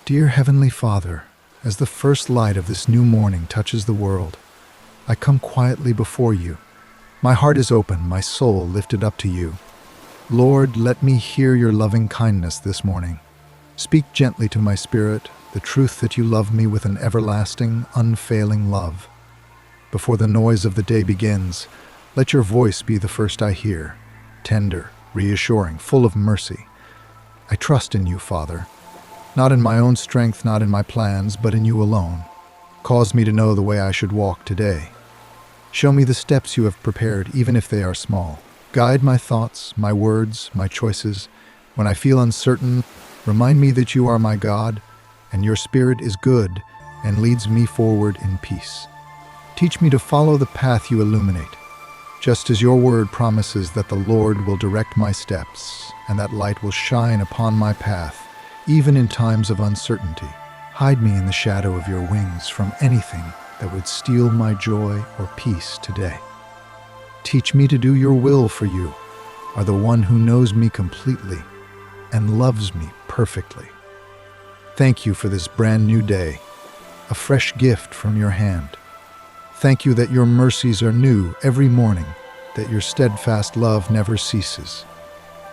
Dear Heavenly Father, as the first light of this new morning touches the world, I come quietly before you. My heart is open, my soul lifted up to you. Lord, let me hear your loving kindness this morning. Speak gently to my spirit the truth that you love me with an everlasting, unfailing love. Before the noise of the day begins, let your voice be the first I hear, tender, reassuring, full of mercy. I trust in you, Father. Not in my own strength, not in my plans, but in you alone. Cause me to know the way I should walk today. Show me the steps you have prepared, even if they are small. Guide my thoughts, my words, my choices. When I feel uncertain, remind me that you are my God, and your Spirit is good and leads me forward in peace. Teach me to follow the path you illuminate, just as your word promises that the Lord will direct my steps, and that light will shine upon my path, even in times of uncertainty. Hide me in the shadow of your wings from anything that would steal my joy or peace today. Teach me to do your will, for you are the one who knows me completely and loves me perfectly. Thank you for this brand new day, a fresh gift from your hand. Thank you that your mercies are new every morning, that your steadfast love never ceases,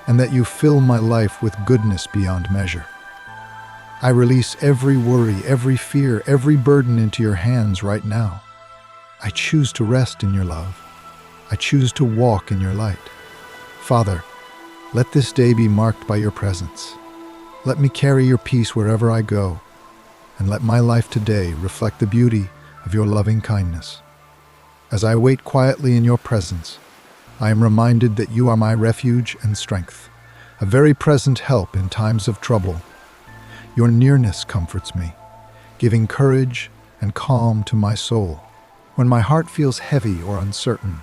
and that you fill my life with goodness beyond measure. I release every worry, every fear, every burden into your hands right now. I choose to rest in your love. I choose to walk in your light. Father, let this day be marked by your presence. Let me carry your peace wherever I go, and let my life today reflect the beauty of your loving kindness. As I wait quietly in your presence, I am reminded that you are my refuge and strength, a very present help in times of trouble. Your nearness comforts me, giving courage and calm to my soul. When my heart feels heavy or uncertain,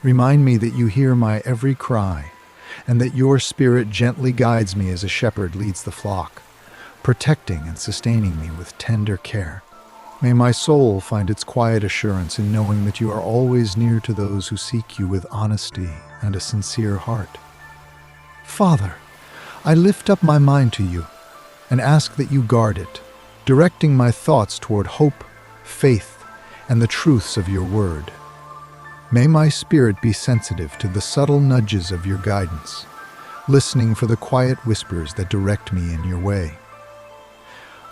remind me that you hear my every cry, and that your Spirit gently guides me as a shepherd leads the flock, protecting and sustaining me with tender care. May my soul find its quiet assurance in knowing that you are always near to those who seek you with honesty and a sincere heart. Father, I lift up my mind to you and ask that you guard it, directing my thoughts toward hope, faith, and the truths of your word. May my spirit be sensitive to the subtle nudges of your guidance, listening for the quiet whispers that direct me in your way.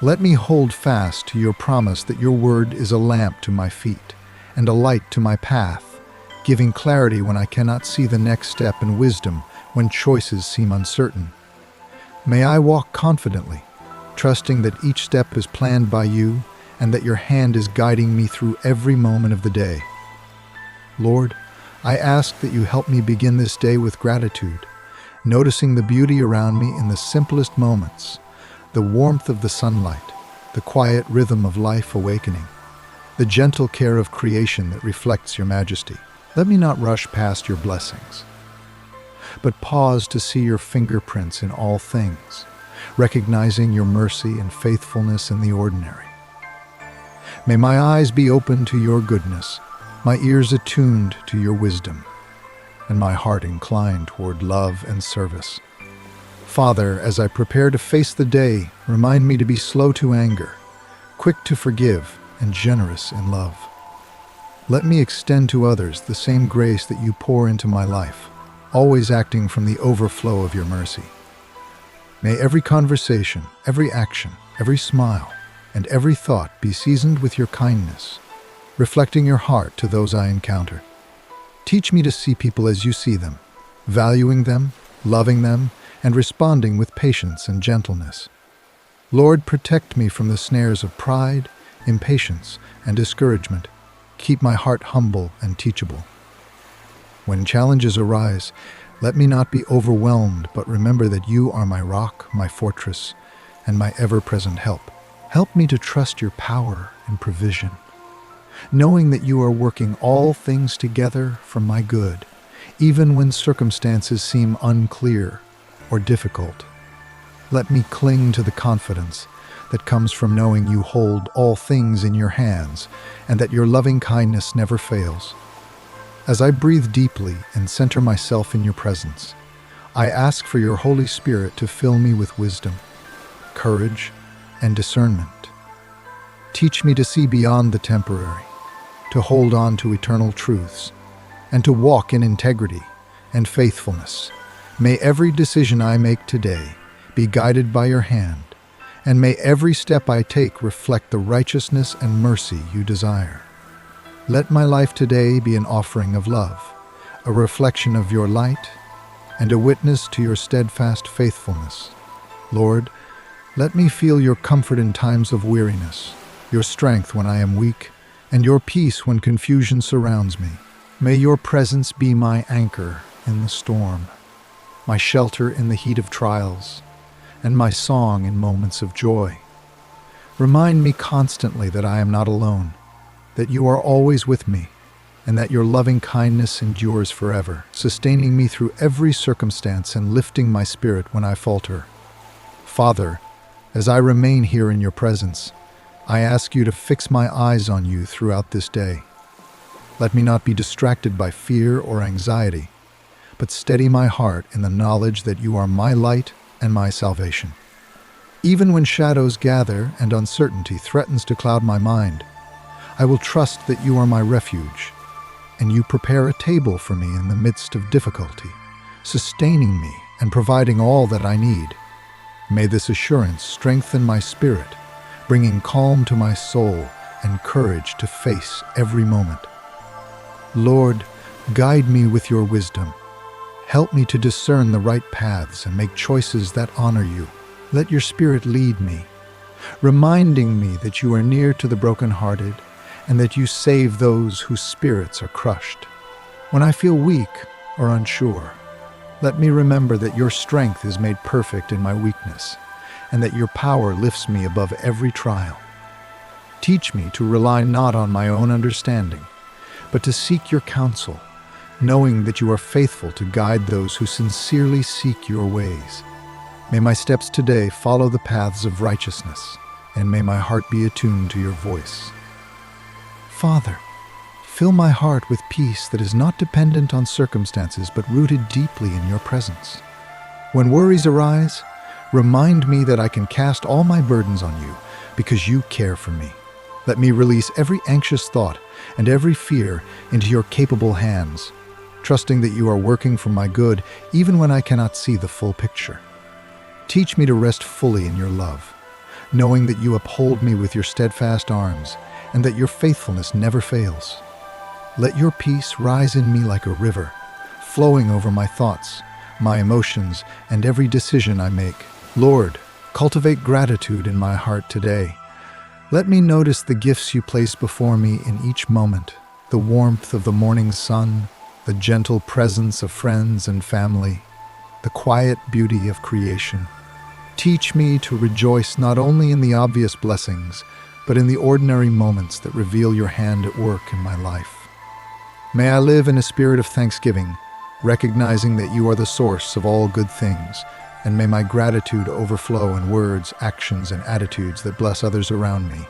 Let me hold fast to your promise that your word is a lamp to my feet and a light to my path, giving clarity when I cannot see the next step and wisdom when choices seem uncertain. May I walk confidently, trusting that each step is planned by you and that your hand is guiding me through every moment of the day. Lord, I ask that you help me begin this day with gratitude, noticing the beauty around me in the simplest moments, the warmth of the sunlight, the quiet rhythm of life awakening, the gentle care of creation that reflects your majesty. Let me not rush past your blessings, but pause to see your fingerprints in all things, recognizing your mercy and faithfulness in the ordinary. May my eyes be open to your goodness, my ears attuned to your wisdom, and my heart inclined toward love and service. Father, as I prepare to face the day, remind me to be slow to anger, quick to forgive, and generous in love. Let me extend to others the same grace that you pour into my life, always acting from the overflow of your mercy. May every conversation, every action, every smile, and every thought be seasoned with your kindness, reflecting your heart to those I encounter. Teach me to see people as you see them, valuing them, loving them, and responding with patience and gentleness. Lord, protect me from the snares of pride, impatience, and discouragement. Keep my heart humble and teachable. When challenges arise, let me not be overwhelmed, but remember that you are my rock, my fortress, and my ever-present help. Help me to trust your power and provision, knowing that you are working all things together for my good, even when circumstances seem unclear or difficult. Let me cling to the confidence that comes from knowing you hold all things in your hands and that your loving kindness never fails. As I breathe deeply and center myself in your presence, I ask for your Holy Spirit to fill me with wisdom, courage, and discernment. Teach me to see beyond the temporary, to hold on to eternal truths, and to walk in integrity and faithfulness. May every decision I make today be guided by your hand, and may every step I take reflect the righteousness and mercy you desire. Let my life today be an offering of love, a reflection of your light, and a witness to your steadfast faithfulness. Lord, let me feel your comfort in times of weariness, your strength when I am weak, and your peace when confusion surrounds me. May your presence be my anchor in the storm, my shelter in the heat of trials, and my song in moments of joy. Remind me constantly that I am not alone, that you are always with me, and that your loving kindness endures forever, sustaining me through every circumstance and lifting my spirit when I falter. Father, as I remain here in your presence, I ask you to fix my eyes on you throughout this day. Let me not be distracted by fear or anxiety, but steady my heart in the knowledge that you are my light and my salvation. Even when shadows gather and uncertainty threatens to cloud my mind, I will trust that you are my refuge, and you prepare a table for me in the midst of difficulty, sustaining me and providing all that I need. May this assurance strengthen my spirit, bringing calm to my soul and courage to face every moment. Lord, guide me with your wisdom. Help me to discern the right paths and make choices that honor you. Let your Spirit lead me, reminding me that you are near to the brokenhearted and that you save those whose spirits are crushed. When I feel weak or unsure, let me remember that your strength is made perfect in my weakness and that your power lifts me above every trial. Teach me to rely not on my own understanding, but to seek your counsel, knowing that you are faithful to guide those who sincerely seek your ways. May my steps today follow the paths of righteousness, and may my heart be attuned to your voice. Father, fill my heart with peace that is not dependent on circumstances but rooted deeply in your presence. When worries arise, remind me that I can cast all my burdens on you because you care for me. Let me release every anxious thought and every fear into your capable hands, trusting that you are working for my good even when I cannot see the full picture. Teach me to rest fully in your love, knowing that you uphold me with your steadfast arms and that your faithfulness never fails. Let your peace rise in me like a river, flowing over my thoughts, my emotions, and every decision I make. Lord, cultivate gratitude in my heart today. Let me notice the gifts you place before me in each moment, the warmth of the morning sun, the gentle presence of friends and family, the quiet beauty of creation. Teach me to rejoice not only in the obvious blessings, but in the ordinary moments that reveal your hand at work in my life. May I live in a spirit of thanksgiving, recognizing that you are the source of all good things, and may my gratitude overflow in words, actions, and attitudes that bless others around me.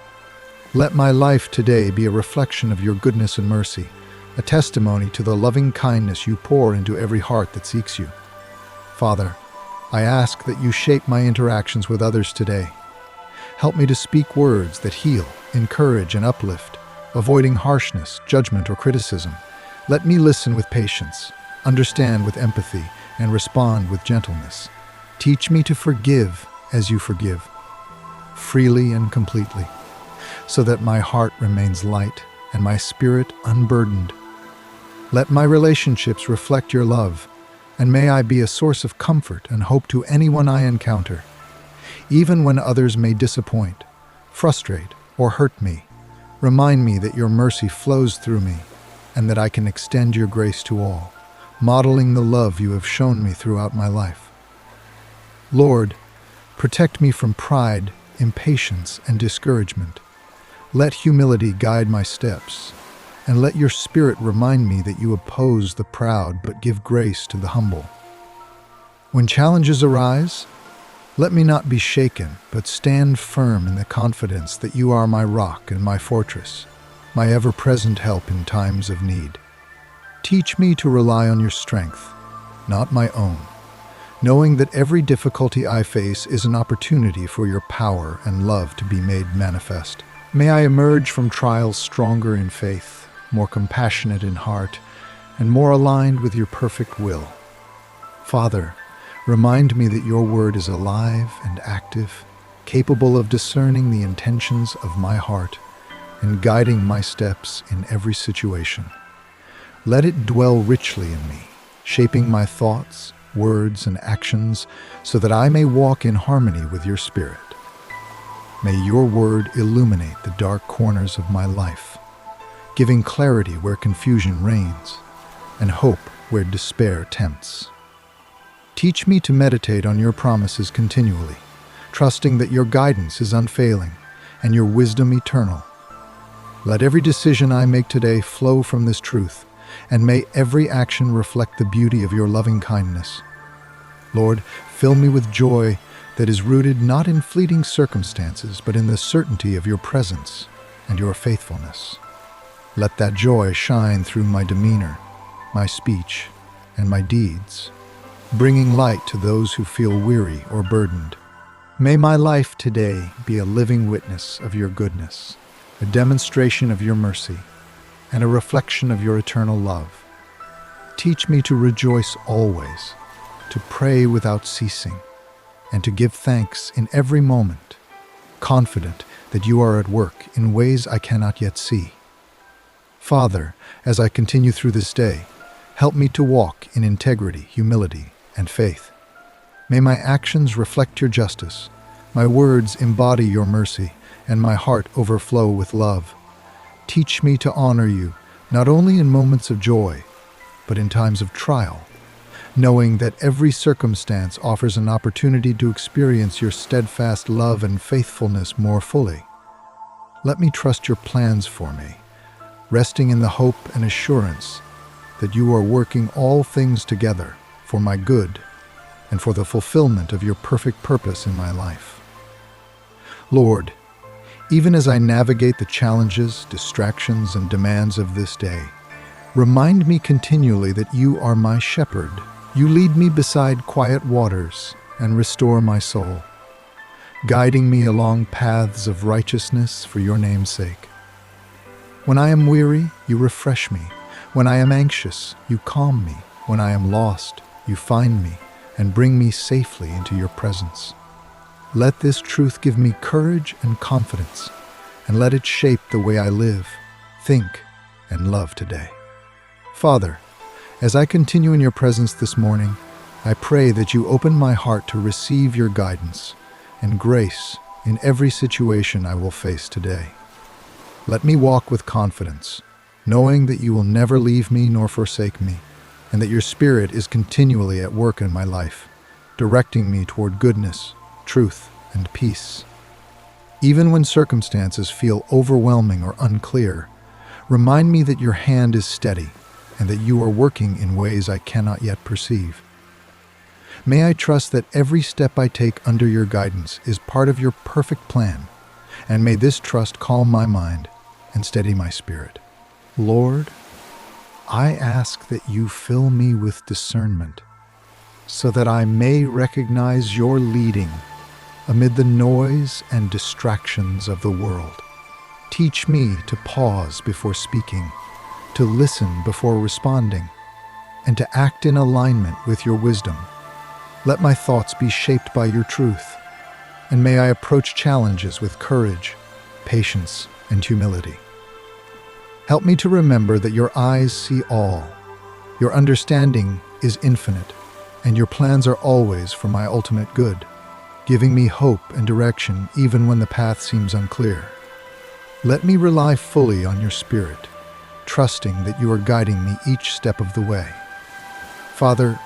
Let my life today be a reflection of your goodness and mercy, a testimony to the loving kindness you pour into every heart that seeks you. Father, I ask that you shape my interactions with others today. Help me to speak words that heal, encourage, and uplift, avoiding harshness, judgment, or criticism. Let me listen with patience, understand with empathy, and respond with gentleness. Teach me to forgive as you forgive, freely and completely, so that my heart remains light and my spirit unburdened. Let my relationships reflect your love, and may I be a source of comfort and hope to anyone I encounter. Even when others may disappoint, frustrate, or hurt me, remind me that your mercy flows through me and that I can extend your grace to all, modeling the love you have shown me throughout my life. Lord, protect me from pride, impatience, and discouragement. Let humility guide my steps, and let your Spirit remind me that you oppose the proud but give grace to the humble. When challenges arise, let me not be shaken, but stand firm in the confidence that you are my rock and my fortress, my ever-present help in times of need. Teach me to rely on your strength, not my own, knowing that every difficulty I face is an opportunity for your power and love to be made manifest. May I emerge from trials stronger in faith, more compassionate in heart, and more aligned with your perfect will. Father, remind me that your word is alive and active, capable of discerning the intentions of my heart and guiding my steps in every situation. Let it dwell richly in me, shaping my thoughts, words, and actions so that I may walk in harmony with your Spirit. May your word illuminate the dark corners of my life, giving clarity where confusion reigns and hope where despair tempts. Teach me to meditate on your promises continually, trusting that your guidance is unfailing and your wisdom eternal. Let every decision I make today flow from this truth, and may every action reflect the beauty of your loving kindness. Lord, fill me with joy that is rooted not in fleeting circumstances, but in the certainty of your presence and your faithfulness. Let that joy shine through my demeanor, my speech, and my deeds, bringing light to those who feel weary or burdened. May my life today be a living witness of your goodness, a demonstration of your mercy, and a reflection of your eternal love. Teach me to rejoice always, to pray without ceasing, and to give thanks in every moment, confident that you are at work in ways I cannot yet see. Father, as I continue through this day, help me to walk in integrity, humility, and faith. May my actions reflect your justice, my words embody your mercy, and my heart overflow with love. Teach me to honor you, not only in moments of joy, but in times of trial, knowing that every circumstance offers an opportunity to experience your steadfast love and faithfulness more fully. Let me trust your plans for me, resting in the hope and assurance that you are working all things together for my good and for the fulfillment of your perfect purpose in my life. Lord, even as I navigate the challenges, distractions, and demands of this day, remind me continually that you are my shepherd. You lead me beside quiet waters and restore my soul, guiding me along paths of righteousness for your name's sake. When I am weary, you refresh me. When I am anxious, you calm me. When I am lost, you find me and bring me safely into your presence. Let this truth give me courage and confidence, and let it shape the way I live, think, and love today. Father, as I continue in your presence this morning, I pray that you open my heart to receive your guidance and grace in every situation I will face today. Let me walk with confidence, knowing that you will never leave me nor forsake me, and that your Spirit is continually at work in my life, directing me toward goodness, truth, and peace. Even when circumstances feel overwhelming or unclear, remind me that your hand is steady and that you are working in ways I cannot yet perceive. May I trust that every step I take under your guidance is part of your perfect plan, and may this trust calm my mind and steady my spirit. Lord, I ask that you fill me with discernment so that I may recognize your leading amid the noise and distractions of the world. Teach me to pause before speaking, to listen before responding, and to act in alignment with your wisdom. Let my thoughts be shaped by your truth, and may I approach challenges with courage, patience, and humility. Help me to remember that your eyes see all, your understanding is infinite, and your plans are always for my ultimate good, giving me hope and direction even when the path seems unclear. Let me rely fully on your Spirit, trusting that you are guiding me each step of the way. Father,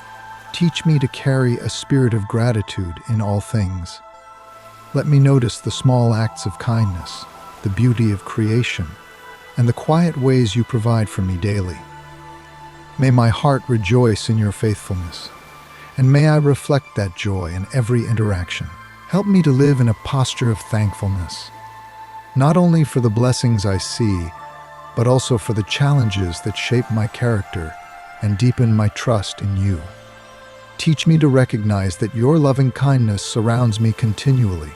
teach me to carry a spirit of gratitude in all things. Let me notice the small acts of kindness, the beauty of creation, and the quiet ways you provide for me daily. May my heart rejoice in your faithfulness, and may I reflect that joy in every interaction. Help me to live in a posture of thankfulness, not only for the blessings I see, but also for the challenges that shape my character and deepen my trust in you. Teach me to recognize that your loving kindness surrounds me continually,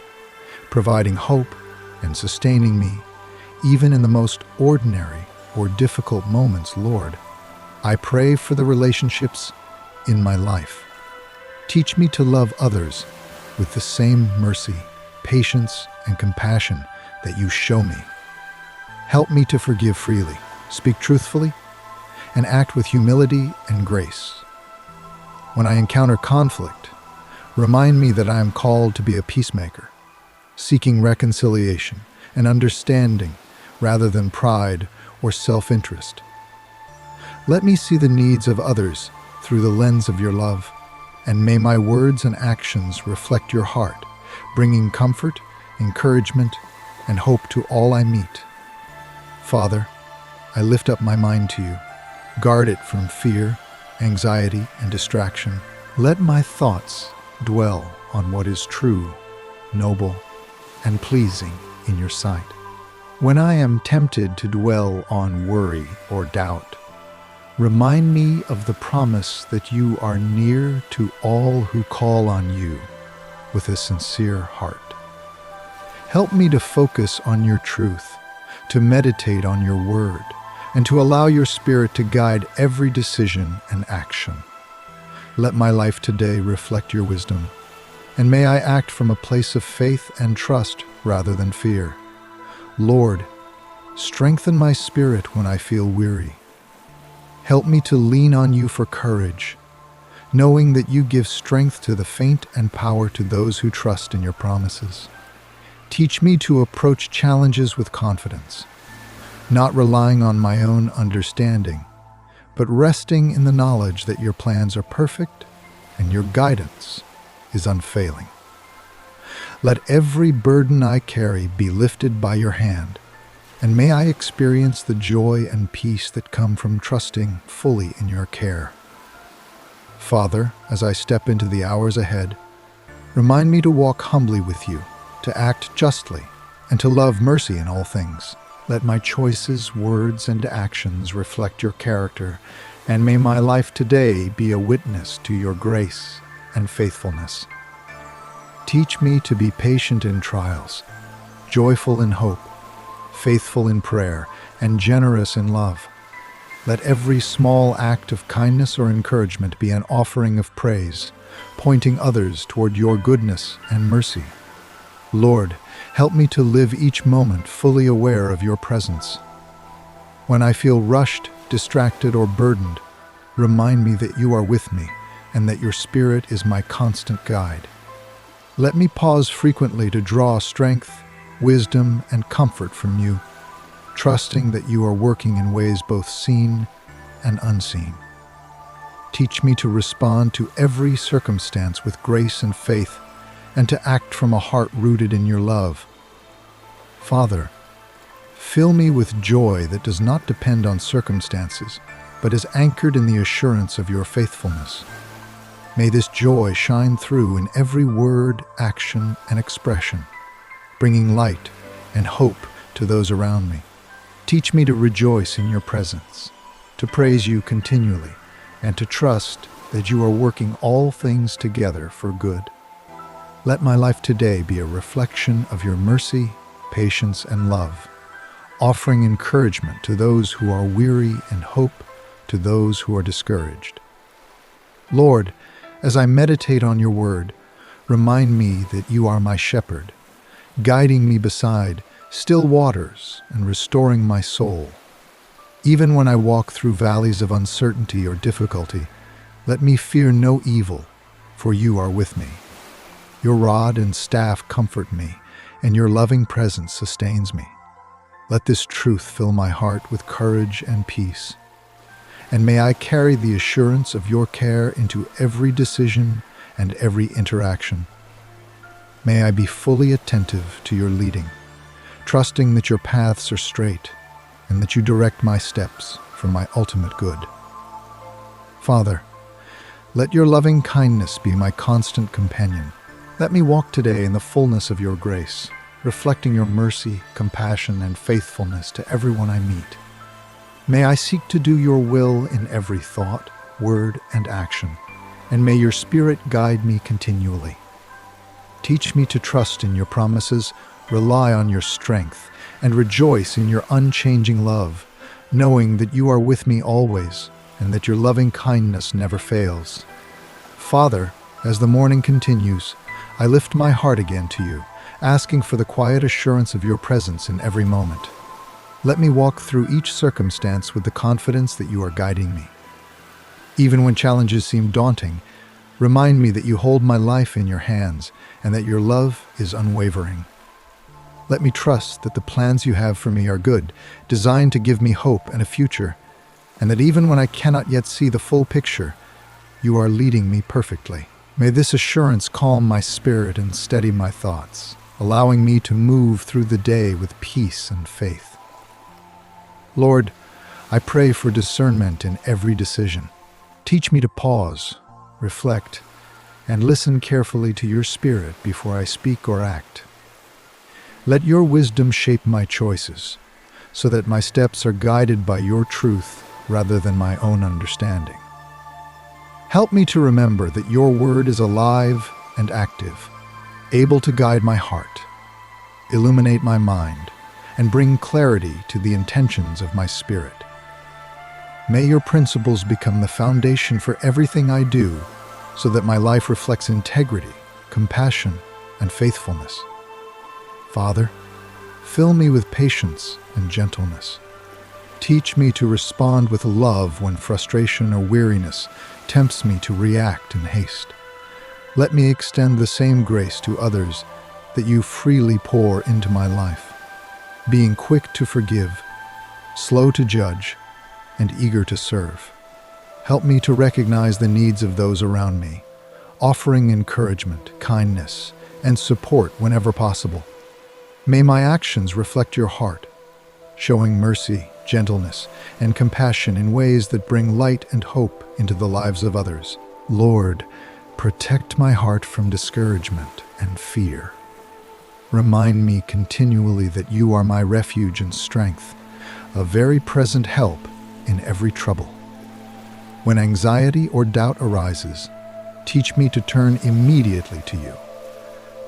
providing hope and sustaining me, even in the most ordinary or difficult moments, Lord. I pray for the relationships in my life. Teach me to love others with the same mercy, patience, and compassion that you show me. Help me to forgive freely, speak truthfully, and act with humility and grace. When I encounter conflict, remind me that I am called to be a peacemaker, seeking reconciliation and understanding rather than pride or self-interest. Let me see the needs of others through the lens of your love, and may my words and actions reflect your heart, bringing comfort, encouragement, and hope to all I meet. Father, I lift up my mind to you. Guard it from fear, anxiety, and distraction. Let my thoughts dwell on what is true, noble, and pleasing in your sight. When I am tempted to dwell on worry or doubt, remind me of the promise that you are near to all who call on you with a sincere heart. Help me to focus on your truth, to meditate on your word, and to allow your Spirit to guide every decision and action. Let my life today reflect your wisdom, and may I act from a place of faith and trust rather than fear. Lord, strengthen my spirit when I feel weary. Help me to lean on you for courage, knowing that you give strength to the faint and power to those who trust in your promises. Teach me to approach challenges with confidence, not relying on my own understanding, but resting in the knowledge that your plans are perfect and your guidance is unfailing. Let every burden I carry be lifted by your hand, and may I experience the joy and peace that come from trusting fully in your care. Father, as I step into the hours ahead, remind me to walk humbly with you, to act justly, and to love mercy in all things. Let my choices, words, and actions reflect your character, and may my life today be a witness to your grace and faithfulness. Teach me to be patient in trials, joyful in hope, faithful in prayer, and generous in love. Let every small act of kindness or encouragement be an offering of praise, pointing others toward your goodness and mercy. Lord, help me to live each moment fully aware of your presence. When I feel rushed, distracted, or burdened, remind me that you are with me and that your Spirit is my constant guide. Let me pause frequently to draw strength, wisdom, and comfort from you, trusting that you are working in ways both seen and unseen. Teach me to respond to every circumstance with grace and faith, and to act from a heart rooted in your love. Father, fill me with joy that does not depend on circumstances, but is anchored in the assurance of your faithfulness. May this joy shine through in every word, action, and expression, bringing light and hope to those around me. Teach me to rejoice in your presence, to praise you continually, and to trust that you are working all things together for good. Let my life today be a reflection of your mercy, patience, and love, offering encouragement to those who are weary and hope to those who are discouraged. Lord, as I meditate on your word, remind me that you are my shepherd, guiding me beside still waters and restoring my soul. Even when I walk through valleys of uncertainty or difficulty, let me fear no evil, for you are with me. Your rod and staff comfort me, and your loving presence sustains me. Let this truth fill my heart with courage and peace. And may I carry the assurance of your care into every decision and every interaction. May I be fully attentive to your leading, trusting that your paths are straight and that you direct my steps for my ultimate good. Father, let your loving kindness be my constant companion. Let me walk today in the fullness of your grace, reflecting your mercy, compassion, and faithfulness to everyone I meet. May I seek to do your will in every thought, word, and action, and may your Spirit guide me continually. Teach me to trust in your promises, rely on your strength, and rejoice in your unchanging love, knowing that you are with me always and that your loving kindness never fails. Father, as the morning continues, I lift my heart again to you, asking for the quiet assurance of your presence in every moment. Let me walk through each circumstance with the confidence that you are guiding me. Even when challenges seem daunting, remind me that you hold my life in your hands and that your love is unwavering. Let me trust that the plans you have for me are good, designed to give me hope and a future, and that even when I cannot yet see the full picture, you are leading me perfectly. May this assurance calm my spirit and steady my thoughts, allowing me to move through the day with peace and faith. Lord, I pray for discernment in every decision. Teach me to pause, reflect, and listen carefully to your Spirit before I speak or act. Let your wisdom shape my choices, so that my steps are guided by your truth rather than my own understanding. Help me to remember that your word is alive and active, able to guide my heart, illuminate my mind, and bring clarity to the intentions of my spirit. May your principles become the foundation for everything I do, so that my life reflects integrity, compassion, and faithfulness. Father, fill me with patience and gentleness. Teach me to respond with love when frustration or weariness tempts me to react in haste. Let me extend the same grace to others that you freely pour into my life, being quick to forgive, slow to judge, and eager to serve. Help me to recognize the needs of those around me, offering encouragement, kindness, and support whenever possible. May my actions reflect your heart, showing mercy, gentleness, and compassion in ways that bring light and hope into the lives of others. Lord, protect my heart from discouragement and fear. Remind me continually that you are my refuge and strength, a very present help in every trouble. When anxiety or doubt arises, teach me to turn immediately to you,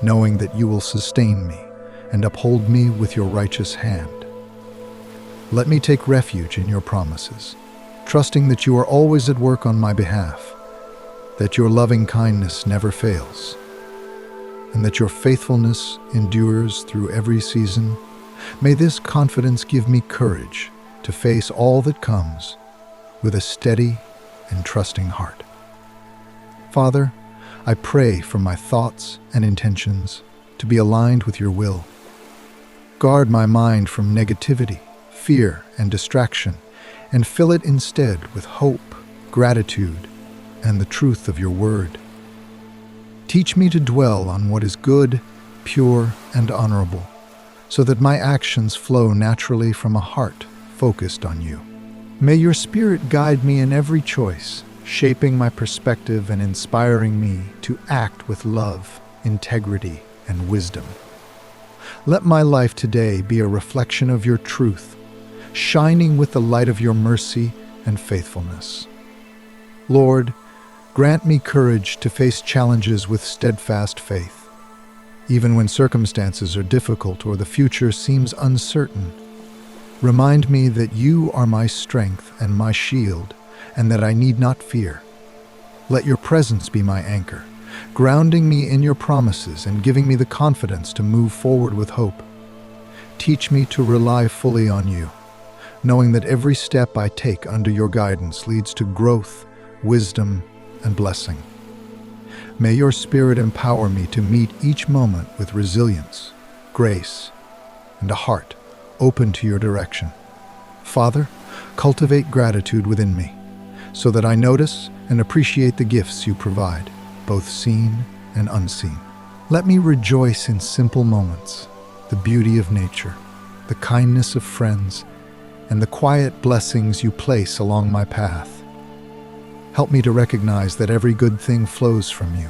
knowing that you will sustain me and uphold me with your righteous hand. Let me take refuge in your promises, trusting that you are always at work on my behalf, that your loving kindness never fails, and that your faithfulness endures through every season. May this confidence give me courage to face all that comes with a steady and trusting heart. Father, I pray for my thoughts and intentions to be aligned with your will. Guard my mind from negativity, fear, and distraction, and fill it instead with hope, gratitude, and the truth of your word. Teach me to dwell on what is good, pure, and honorable, so that my actions flow naturally from a heart focused on you. May your Spirit guide me in every choice, shaping my perspective and inspiring me to act with love, integrity, and wisdom. Let my life today be a reflection of your truth, shining with the light of your mercy and faithfulness. Lord, grant me courage to face challenges with steadfast faith. Even when circumstances are difficult or the future seems uncertain, remind me that you are my strength and my shield, and that I need not fear. Let your presence be my anchor, grounding me in your promises and giving me the confidence to move forward with hope. Teach me to rely fully on you, knowing that every step I take under your guidance leads to growth, wisdom, and blessing. May your Spirit empower me to meet each moment with resilience, grace, and a heart open to your direction. Father, cultivate gratitude within me, so that I notice and appreciate the gifts you provide, both seen and unseen. Let me rejoice in simple moments, the beauty of nature, the kindness of friends, and the quiet blessings you place along my path. Help me to recognize that every good thing flows from you,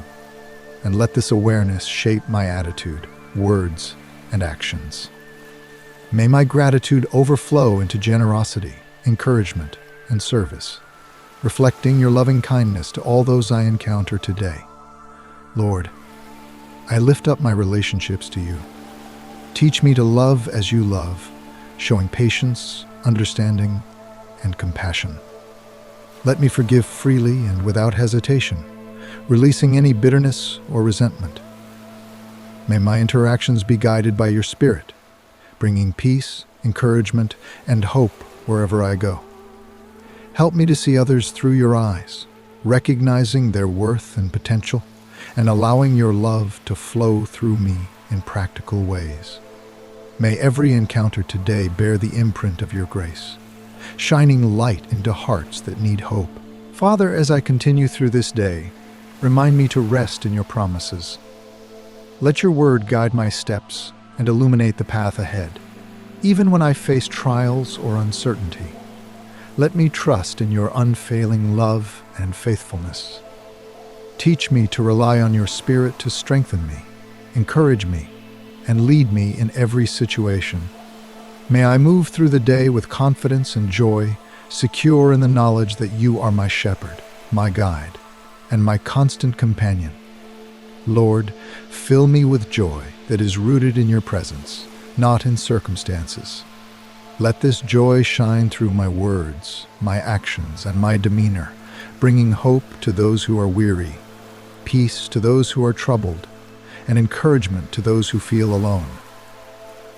and let this awareness shape my attitude, words, and actions. May my gratitude overflow into generosity, encouragement, and service, reflecting your loving kindness to all those I encounter today. Lord, I lift up my relationships to you. Teach me to love as you love, showing patience, understanding, and compassion. Let me forgive freely and without hesitation, releasing any bitterness or resentment. May my interactions be guided by your Spirit, bringing peace, encouragement, and hope wherever I go. Help me to see others through your eyes, recognizing their worth and potential, and allowing your love to flow through me in practical ways. May every encounter today bear the imprint of your grace, shining light into hearts that need hope. Father, as I continue through this day, remind me to rest in your promises. Let your word guide my steps and illuminate the path ahead, even when I face trials or uncertainty. Let me trust in your unfailing love and faithfulness. Teach me to rely on your Spirit to strengthen me, encourage me, and lead me in every situation. May I move through the day with confidence and joy, secure in the knowledge that you are my shepherd, my guide, and my constant companion. Lord, fill me with joy that is rooted in your presence, not in circumstances. Let this joy shine through my words, my actions, and my demeanor, bringing hope to those who are weary, peace to those who are troubled, and encouragement to those who feel alone.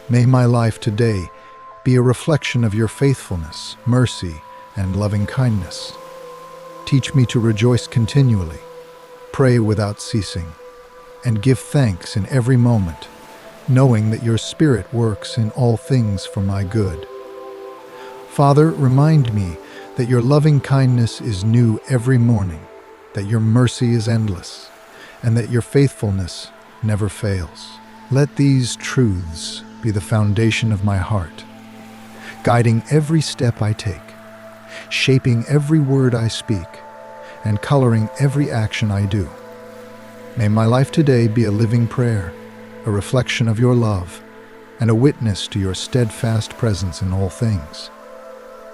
May my life today be a reflection of your faithfulness, mercy, and loving kindness. Teach me to rejoice continually, pray without ceasing, and give thanks in every moment, knowing that your Spirit works in all things for my good. Father, remind me that your loving kindness is new every morning, that your mercy is endless, and that your faithfulness never fails. Let these truths be the foundation of my heart, guiding every step I take, shaping every word I speak, and coloring every action I do. May my life today be a living prayer, a reflection of your love, and a witness to your steadfast presence in all things.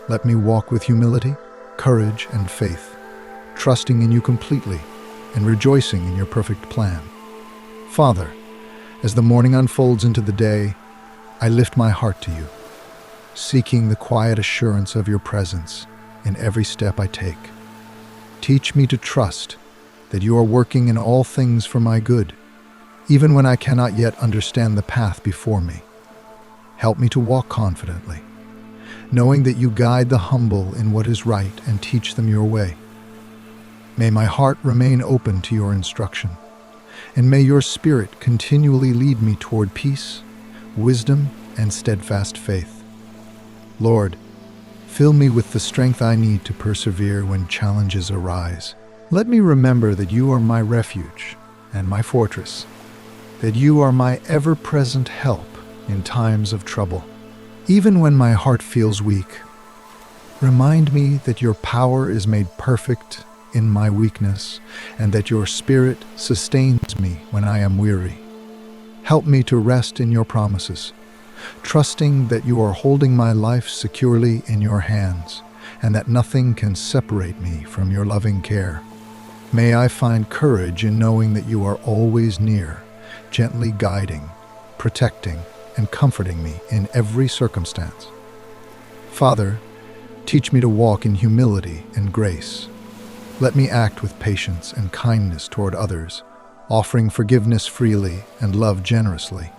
Let me walk with humility, courage, and faith, trusting in you completely and rejoicing in your perfect plan. Father, as the morning unfolds into the day, I lift my heart to you, seeking the quiet assurance of your presence in every step I take. Teach me to trust that you are working in all things for my good, even when I cannot yet understand the path before me. Help me to walk confidently, knowing that you guide the humble in what is right and teach them your way. May my heart remain open to your instruction, and may your Spirit continually lead me toward peace, wisdom, and steadfast faith. Lord, fill me with the strength I need to persevere when challenges arise. Let me remember that you are my refuge and my fortress, that you are my ever-present help in times of trouble. Even when my heart feels weak, remind me that your power is made perfect in my weakness, and that your Spirit sustains me when I am weary. Help me to rest in your promises, trusting that you are holding my life securely in your hands, and that nothing can separate me from your loving care. May I find courage in knowing that you are always near, gently guiding, protecting, and comforting me in every circumstance. Father, teach me to walk in humility and grace. Let me act with patience and kindness toward others, offering forgiveness freely and love generously.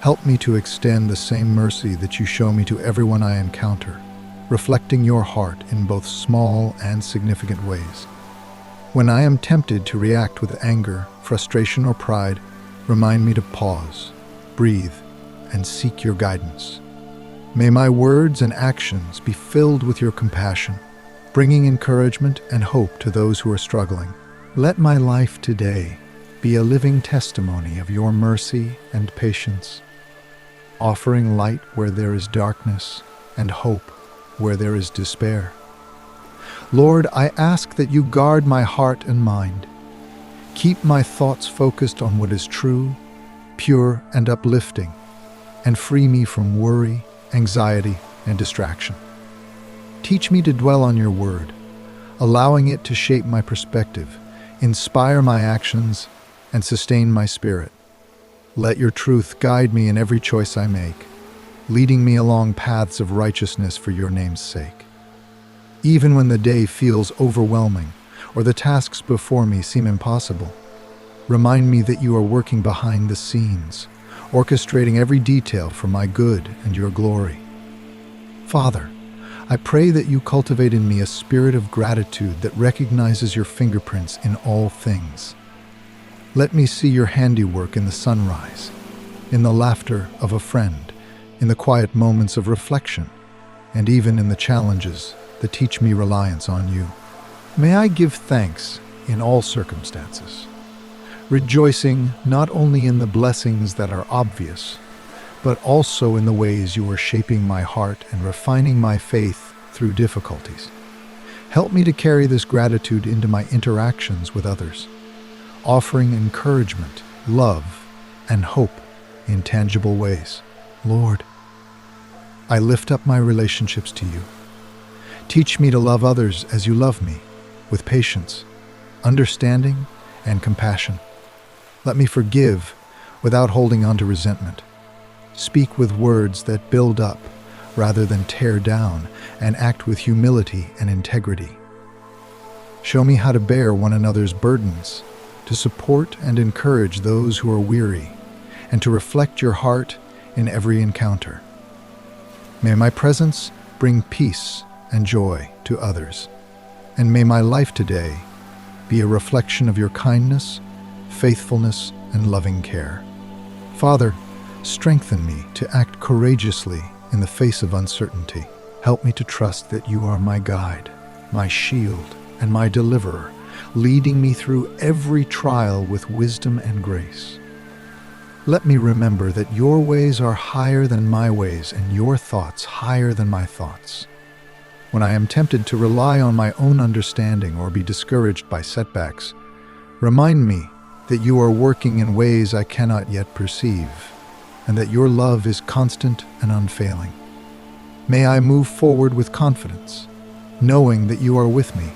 Help me to extend the same mercy that you show me to everyone I encounter, reflecting your heart in both small and significant ways. When I am tempted to react with anger, frustration, or pride, remind me to pause, breathe, and seek your guidance. May my words and actions be filled with your compassion, bringing encouragement and hope to those who are struggling. Let my life today be a living testimony of your mercy and patience, offering light where there is darkness and hope where there is despair. Lord, I ask that you guard my heart and mind. Keep my thoughts focused on what is true, pure, and uplifting, and free me from worry, anxiety, and distraction. Teach me to dwell on your word, allowing it to shape my perspective, inspire my actions, and sustain my spirit. Let your truth guide me in every choice I make, leading me along paths of righteousness for your name's sake. Even when the day feels overwhelming or the tasks before me seem impossible, remind me that you are working behind the scenes, orchestrating every detail for my good and your glory. Father, I pray that you cultivate in me a spirit of gratitude that recognizes your fingerprints in all things. Let me see your handiwork in the sunrise, in the laughter of a friend, in the quiet moments of reflection, and even in the challenges that teach me reliance on you. May I give thanks in all circumstances, rejoicing not only in the blessings that are obvious, but also in the ways you are shaping my heart and refining my faith through difficulties. Help me to carry this gratitude into my interactions with others, offering encouragement, love, and hope in tangible ways. Lord, I lift up my relationships to you. Teach me to love others as you love me, with patience, understanding, and compassion. Let me forgive without holding on to resentment. Speak with words that build up rather than tear down, and act with humility and integrity. Show me how to bear one another's burdens, to support and encourage those who are weary, and to reflect your heart in every encounter. May my presence bring peace and joy to others, and may my life today be a reflection of your kindness, faithfulness, and loving care. Father, strengthen me to act courageously in the face of uncertainty. Help me to trust that you are my guide, my shield, and my deliverer, leading me through every trial with wisdom and grace. Let me remember that your ways are higher than my ways and your thoughts higher than my thoughts. When I am tempted to rely on my own understanding or be discouraged by setbacks, remind me that you are working in ways I cannot yet perceive, and that your love is constant and unfailing. May I move forward with confidence, knowing that you are with me,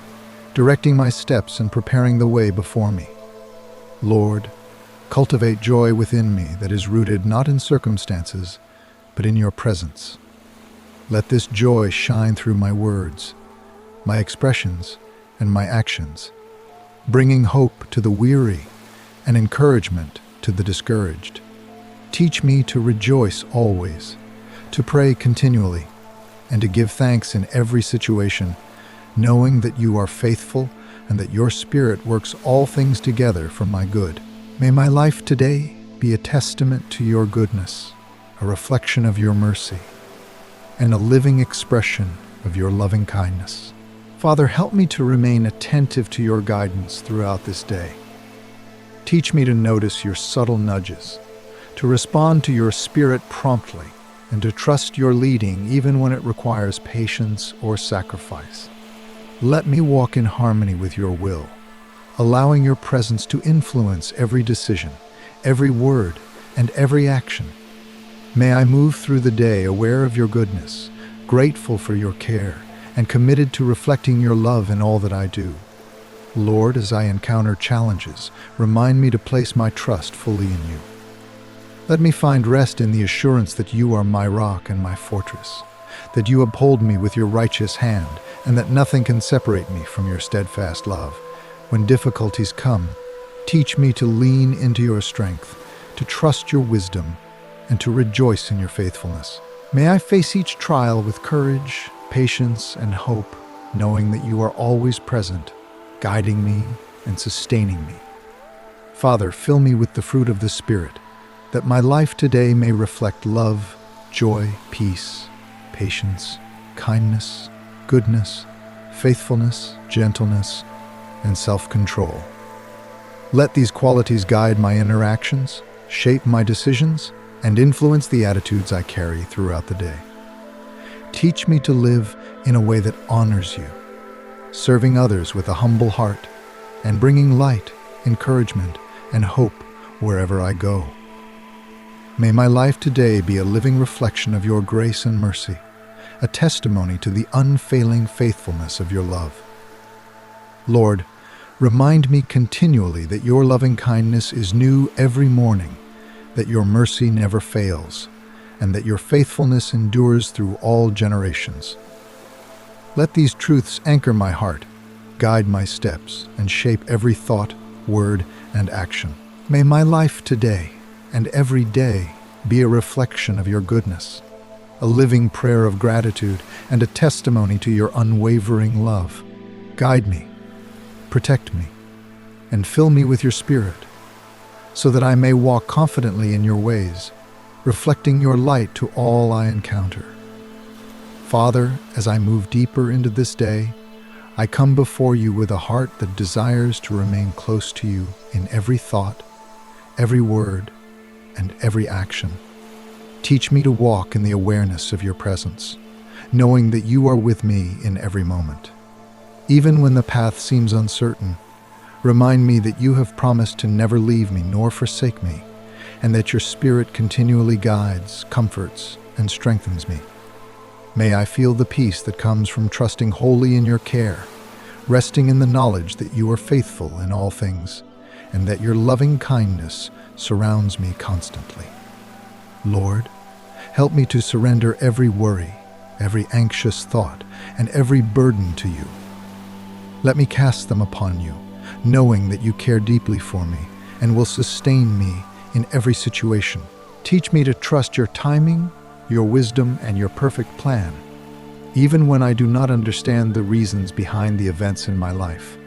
directing my steps and preparing the way before me. Lord, cultivate joy within me that is rooted not in circumstances, but in your presence. Let this joy shine through my words, my expressions, and my actions, bringing hope to the weary and encouragement to the discouraged. Teach me to rejoice always, to pray continually, and to give thanks in every situation, knowing that you are faithful and that your Spirit works all things together for my good. May my life today be a testament to your goodness, a reflection of your mercy, and a living expression of your loving kindness. Father, help me to remain attentive to your guidance throughout this day. Teach me to notice your subtle nudges, to respond to your Spirit promptly, and to trust your leading even when it requires patience or sacrifice. Let me walk in harmony with your will, allowing your presence to influence every decision, every word, and every action. May I move through the day aware of your goodness, grateful for your care, and committed to reflecting your love in all that I do. Lord, as I encounter challenges, remind me to place my trust fully in you. Let me find rest in the assurance that you are my rock and my fortress, that you uphold me with your righteous hand, and that nothing can separate me from your steadfast love. When difficulties come, teach me to lean into your strength, to trust your wisdom, and to rejoice in your faithfulness. May I face each trial with courage, patience, and hope, knowing that you are always present, guiding me and sustaining me. Father, fill me with the fruit of the Spirit, that my life today may reflect love, joy, peace, patience, kindness, goodness, faithfulness, gentleness, and self-control. Let these qualities guide my interactions, shape my decisions, and influence the attitudes I carry throughout the day. Teach me to live in a way that honors you, serving others with a humble heart, and bringing light, encouragement, and hope wherever I go. May my life today be a living reflection of your grace and mercy, a testimony to the unfailing faithfulness of your love. Lord, remind me continually that your loving kindness is new every morning, that your mercy never fails, and that your faithfulness endures through all generations. Let these truths anchor my heart, guide my steps, and shape every thought, word, and action. May my life today and every day be a reflection of your goodness, a living prayer of gratitude, and a testimony to your unwavering love. Guide me, protect me, and fill me with your Spirit, so that I may walk confidently in your ways, reflecting your light to all I encounter. Father, as I move deeper into this day, I come before you with a heart that desires to remain close to you in every thought, every word, and every action. Teach me to walk in the awareness of your presence, knowing that you are with me in every moment. Even when the path seems uncertain, remind me that you have promised to never leave me nor forsake me, and that your Spirit continually guides, comforts, and strengthens me. May I feel the peace that comes from trusting wholly in your care, resting in the knowledge that you are faithful in all things, and that your loving kindness surrounds me constantly. Lord, help me to surrender every worry, every anxious thought, and every burden to you. Let me cast them upon you, knowing that you care deeply for me and will sustain me in every situation. Teach me to trust your timing, your wisdom, and your perfect plan, even when I do not understand the reasons behind the events in my life.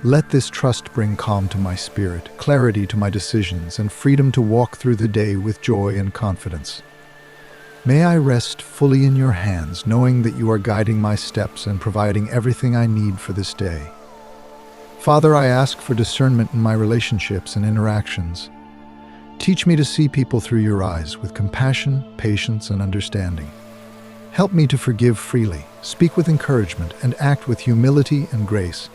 Let this trust bring calm to my spirit, clarity to my decisions, and freedom to walk through the day with joy and confidence. May I rest fully in your hands, knowing that you are guiding my steps and providing everything I need for this day. Father, I ask for discernment in my relationships and interactions. Teach me to see people through your eyes with compassion, patience, and understanding. Help me to forgive freely, speak with encouragement, and act with humility and grace.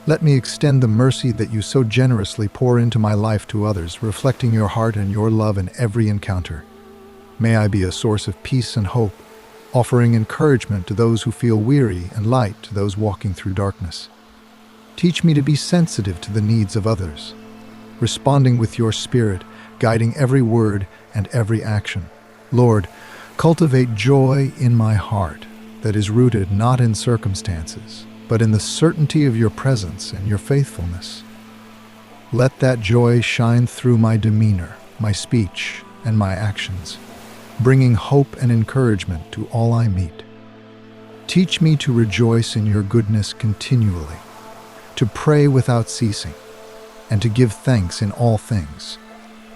Let me extend the mercy that you so generously pour into my life to others, reflecting your heart and your love in every encounter. May I be a source of peace and hope, offering encouragement to those who feel weary and light to those walking through darkness. Teach me to be sensitive to the needs of others, responding with your Spirit, guiding every word and every action. Lord, cultivate joy in my heart that is rooted not in circumstances, but in the certainty of your presence and your faithfulness. Let that joy shine through my demeanor, my speech, and my actions, bringing hope and encouragement to all I meet. Teach me to rejoice in your goodness continually, to pray without ceasing, and to give thanks in all things,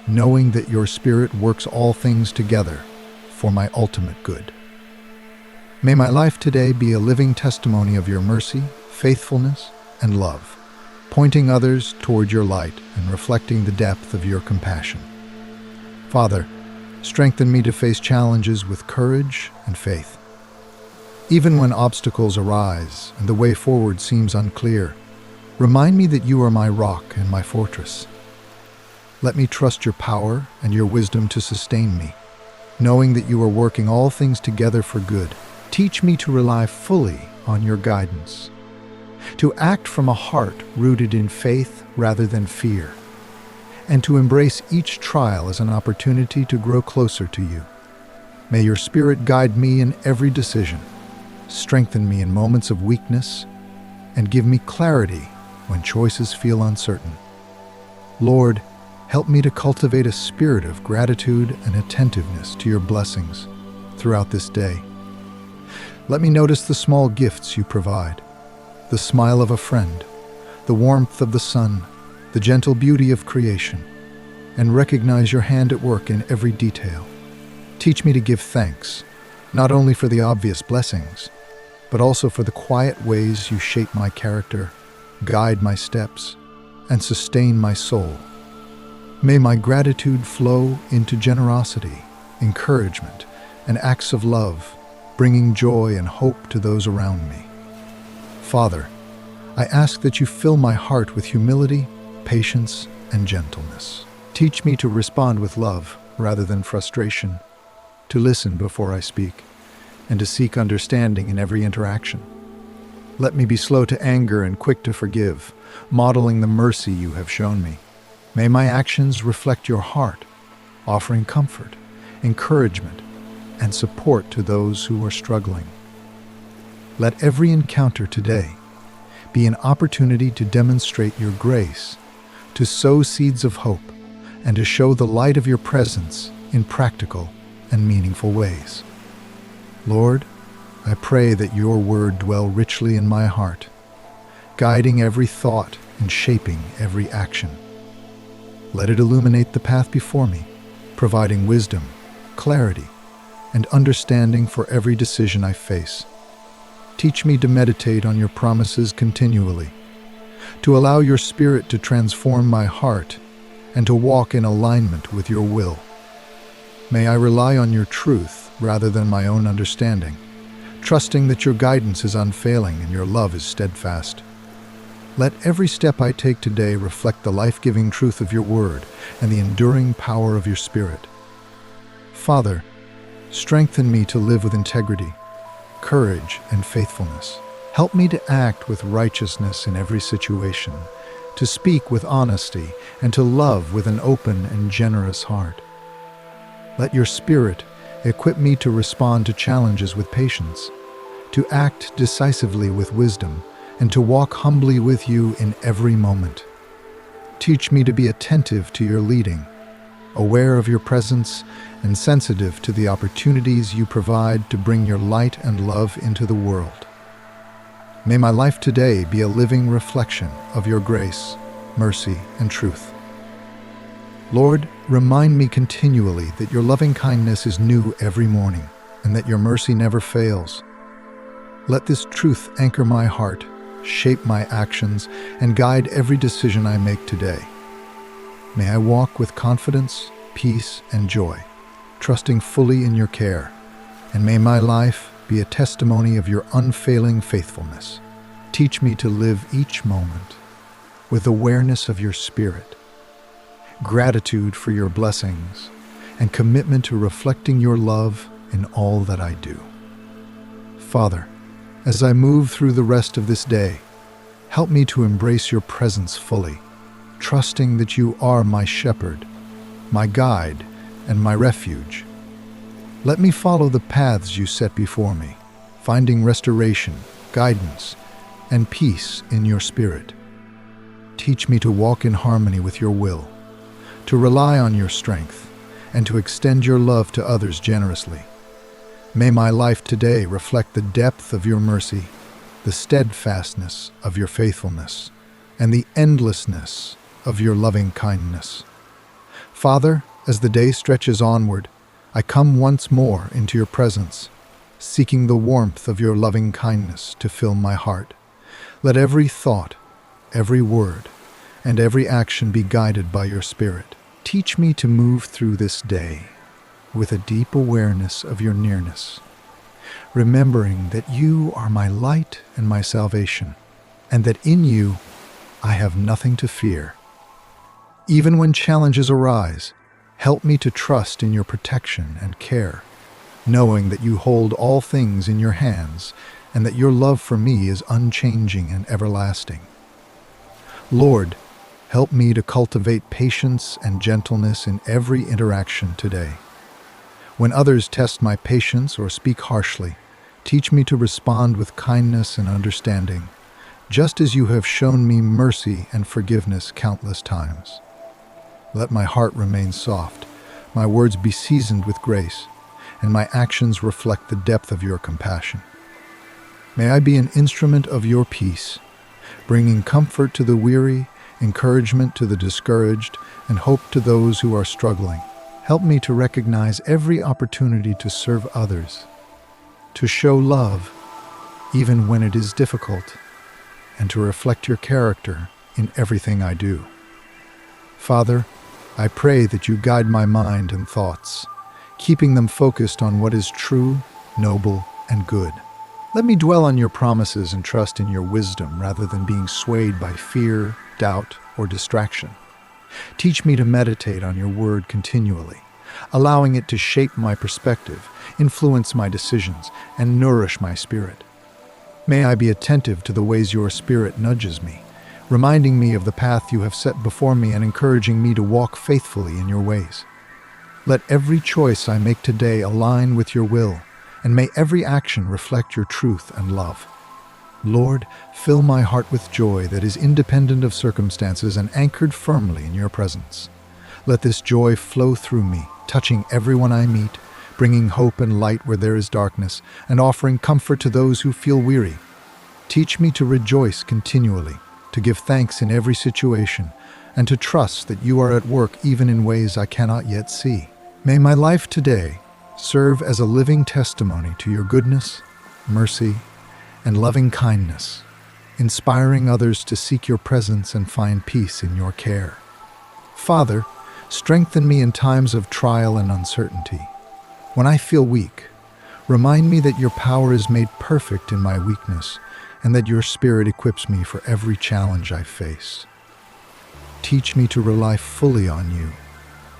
knowing that your Spirit works all things together for my ultimate good. May my life today be a living testimony of your mercy, faithfulness, and love, pointing others toward your light and reflecting the depth of your compassion. Father, strengthen me to face challenges with courage and faith. Even when obstacles arise and the way forward seems unclear, remind me that you are my rock and my fortress. Let me trust your power and your wisdom to sustain me, knowing that you are working all things together for good. Teach me to rely fully on your guidance, to act from a heart rooted in faith rather than fear, and to embrace each trial as an opportunity to grow closer to you. May your Spirit guide me in every decision, strengthen me in moments of weakness, and give me clarity when choices feel uncertain. Lord, help me to cultivate a spirit of gratitude and attentiveness to your blessings throughout this day. Let me notice the small gifts you provide, the smile of a friend, the warmth of the sun, the gentle beauty of creation, and recognize your hand at work in every detail. Teach me to give thanks, not only for the obvious blessings, but also for the quiet ways you shape my character, guide my steps, and sustain my soul. May my gratitude flow into generosity, encouragement, and acts of love, bringing joy and hope to those around me. Father, I ask that you fill my heart with humility, patience, and gentleness. Teach me to respond with love rather than frustration, to listen before I speak, and to seek understanding in every interaction. Let me be slow to anger and quick to forgive, modeling the mercy you have shown me. May my actions reflect your heart, offering comfort, encouragement, and support to those who are struggling. Let every encounter today be an opportunity to demonstrate your grace, to sow seeds of hope, and to show the light of your presence in practical and meaningful ways. Lord, I pray that your word dwell richly in my heart, guiding every thought and shaping every action. Let it illuminate the path before me, providing wisdom, clarity, and understanding for every decision I face. Teach me to meditate on your promises continually, to allow your Spirit to transform my heart, and to walk in alignment with your will. May I rely on your truth rather than my own understanding, trusting that your guidance is unfailing and your love is steadfast. Let every step I take today reflect the life-giving truth of your word and the enduring power of your Spirit. Father, strengthen me to live with integrity, courage, and faithfulness. Help me to act with righteousness in every situation, to speak with honesty, and to love with an open and generous heart. Let your Spirit equip me to respond to challenges with patience, to act decisively with wisdom, and to walk humbly with you in every moment. Teach me to be attentive to your leading, aware of your presence, and sensitive to the opportunities you provide to bring your light and love into the world. May my life today be a living reflection of your grace, mercy, and truth. Lord, remind me continually that your loving kindness is new every morning and that your mercy never fails. Let this truth anchor my heart, shape my actions, and guide every decision I make today. May I walk with confidence, peace, and joy, trusting fully in your care, and may my life be a testimony of your unfailing faithfulness. Teach me to live each moment with awareness of your Spirit, gratitude for your blessings, and commitment to reflecting your love in all that I do. Father, as I move through the rest of this day, help me to embrace your presence fully, trusting that you are my shepherd, my guide, and my refuge. Let me follow the paths you set before me, finding restoration, guidance, and peace in your Spirit. Teach me to walk in harmony with your will, to rely on your strength, and to extend your love to others generously. May my life today reflect the depth of your mercy, the steadfastness of your faithfulness, and the endlessness of your loving kindness. Father, as the day stretches onward, I come once more into your presence, seeking the warmth of your loving kindness to fill my heart. Let every thought, every word, and every action be guided by your Spirit. Teach me to move through this day with a deep awareness of your nearness, remembering that you are my light and my salvation, and that in you I have nothing to fear. Even when challenges arise, help me to trust in your protection and care, knowing that you hold all things in your hands and that your love for me is unchanging and everlasting. Lord, help me to cultivate patience and gentleness in every interaction today. When others test my patience or speak harshly, teach me to respond with kindness and understanding, just as you have shown me mercy and forgiveness countless times. Let my heart remain soft, my words be seasoned with grace, and my actions reflect the depth of your compassion. May I be an instrument of your peace, bringing comfort to the weary, encouragement to the discouraged, and hope to those who are struggling. Help me to recognize every opportunity to serve others, to show love, even when it is difficult, and to reflect your character in everything I do. Father, I pray that you guide my mind and thoughts, keeping them focused on what is true, noble, and good. Let me dwell on your promises and trust in your wisdom rather than being swayed by fear, doubt, or distraction. Teach me to meditate on your word continually, allowing it to shape my perspective, influence my decisions, and nourish my spirit. May I be attentive to the ways your Spirit nudges me, reminding me of the path you have set before me and encouraging me to walk faithfully in your ways. Let every choice I make today align with your will, and may every action reflect your truth and love. Lord, fill my heart with joy that is independent of circumstances and anchored firmly in your presence. Let this joy flow through me, touching everyone I meet, bringing hope and light where there is darkness, and offering comfort to those who feel weary. Teach me to rejoice continually, to give thanks in every situation, and to trust that you are at work even in ways I cannot yet see. May my life today serve as a living testimony to your goodness, mercy, and loving kindness, inspiring others to seek your presence and find peace in your care. Father, strengthen me in times of trial and uncertainty. When I feel weak, remind me that your power is made perfect in my weakness and that your Spirit equips me for every challenge I face. Teach me to rely fully on you,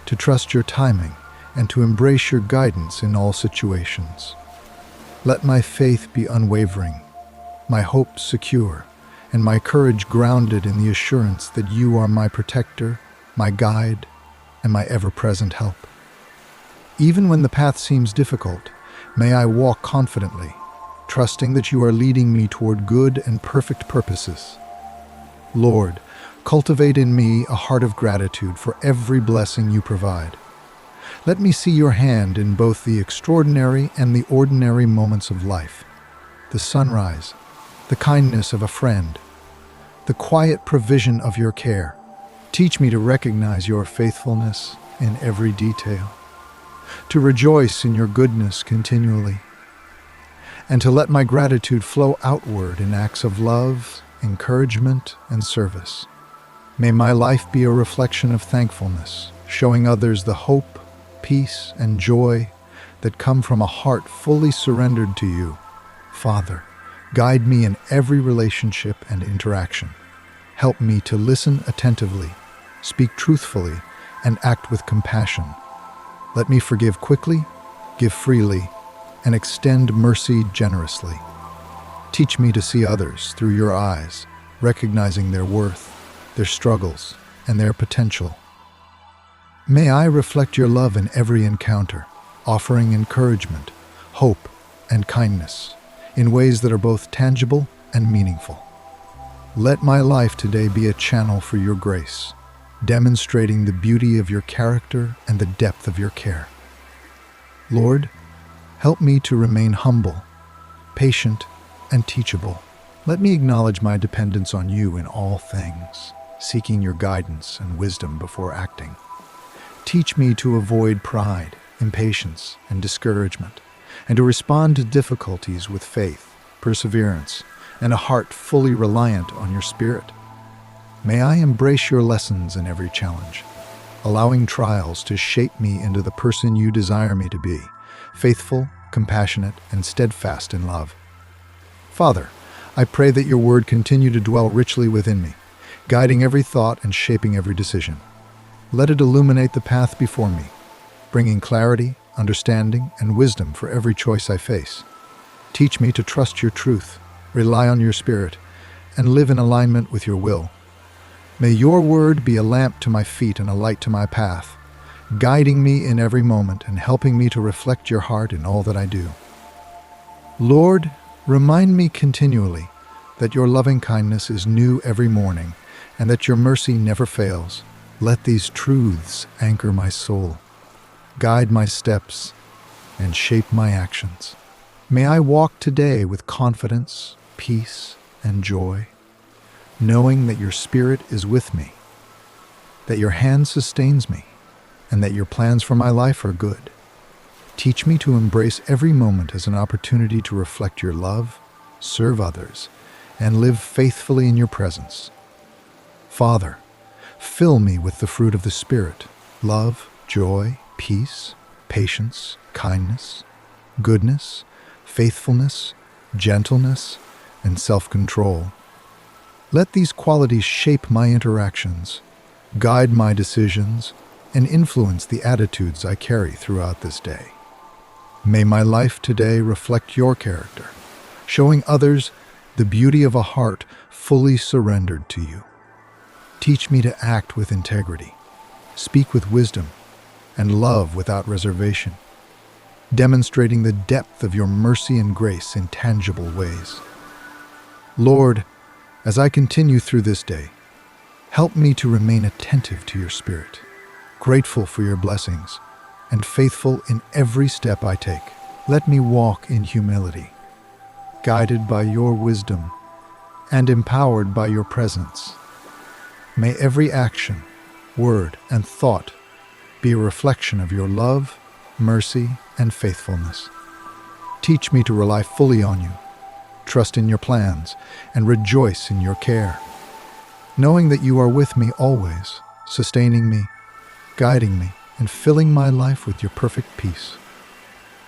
to trust your timing, and to embrace your guidance in all situations. Let my faith be unwavering, my hope secure, and my courage grounded in the assurance that you are my protector, my guide, and my ever-present help. Even when the path seems difficult, may I walk confidently, trusting that you are leading me toward good and perfect purposes. Lord, cultivate in me a heart of gratitude for every blessing you provide. Let me see your hand in both the extraordinary and the ordinary moments of life. The sunrise, the kindness of a friend, the quiet provision of your care. Teach me to recognize your faithfulness in every detail, to rejoice in your goodness continually, and to let my gratitude flow outward in acts of love, encouragement, and service. May my life be a reflection of thankfulness, showing others the hope, peace, and joy that come from a heart fully surrendered to you. Father, guide me in every relationship and interaction. Help me to listen attentively, speak truthfully, and act with compassion. Let me forgive quickly, give freely, and extend mercy generously. Teach me to see others through your eyes, recognizing their worth, their struggles, and their potential. May I reflect your love in every encounter, offering encouragement, hope, and kindness in ways that are both tangible and meaningful. Let my life today be a channel for your grace, demonstrating the beauty of your character and the depth of your care. Lord, help me to remain humble, patient, and teachable. Let me acknowledge my dependence on you in all things, seeking your guidance and wisdom before acting. Teach me to avoid pride, impatience, and discouragement, and to respond to difficulties with faith, perseverance, and a heart fully reliant on your Spirit. May I embrace your lessons in every challenge, allowing trials to shape me into the person you desire me to be, faithful, compassionate, and steadfast in love. Father, I pray that your word continue to dwell richly within me, guiding every thought and shaping every decision. Let it illuminate the path before me, bringing clarity, understanding, and wisdom for every choice I face. Teach me to trust your truth, rely on your Spirit, and live in alignment with your will. May your word be a lamp to my feet and a light to my path, guiding me in every moment and helping me to reflect your heart in all that I do. Lord, remind me continually that your loving kindness is new every morning and that your mercy never fails. Let these truths anchor my soul, guide my steps, and shape my actions. May I walk today with confidence, peace, and joy, knowing that your Spirit is with me, that your hand sustains me, and that your plans for my life are good. Teach me to embrace every moment as an opportunity to reflect your love, serve others, and live faithfully in your presence. Father, fill me with the fruit of the Spirit, love, joy, peace, patience, kindness, goodness, faithfulness, gentleness, and self-control. Let these qualities shape my interactions, guide my decisions, and influence the attitudes I carry throughout this day. May my life today reflect your character, showing others the beauty of a heart fully surrendered to you. Teach me to act with integrity, speak with wisdom, and love without reservation, demonstrating the depth of your mercy and grace in tangible ways. Lord, as I continue through this day, help me to remain attentive to your Spirit, grateful for your blessings, and faithful in every step I take. Let me walk in humility, guided by your wisdom and empowered by your presence. May every action, word, and thought be a reflection of your love, mercy, and faithfulness. Teach me to rely fully on you, trust in your plans, and rejoice in your care, knowing that you are with me always, sustaining me, guiding me, and filling my life with your perfect peace.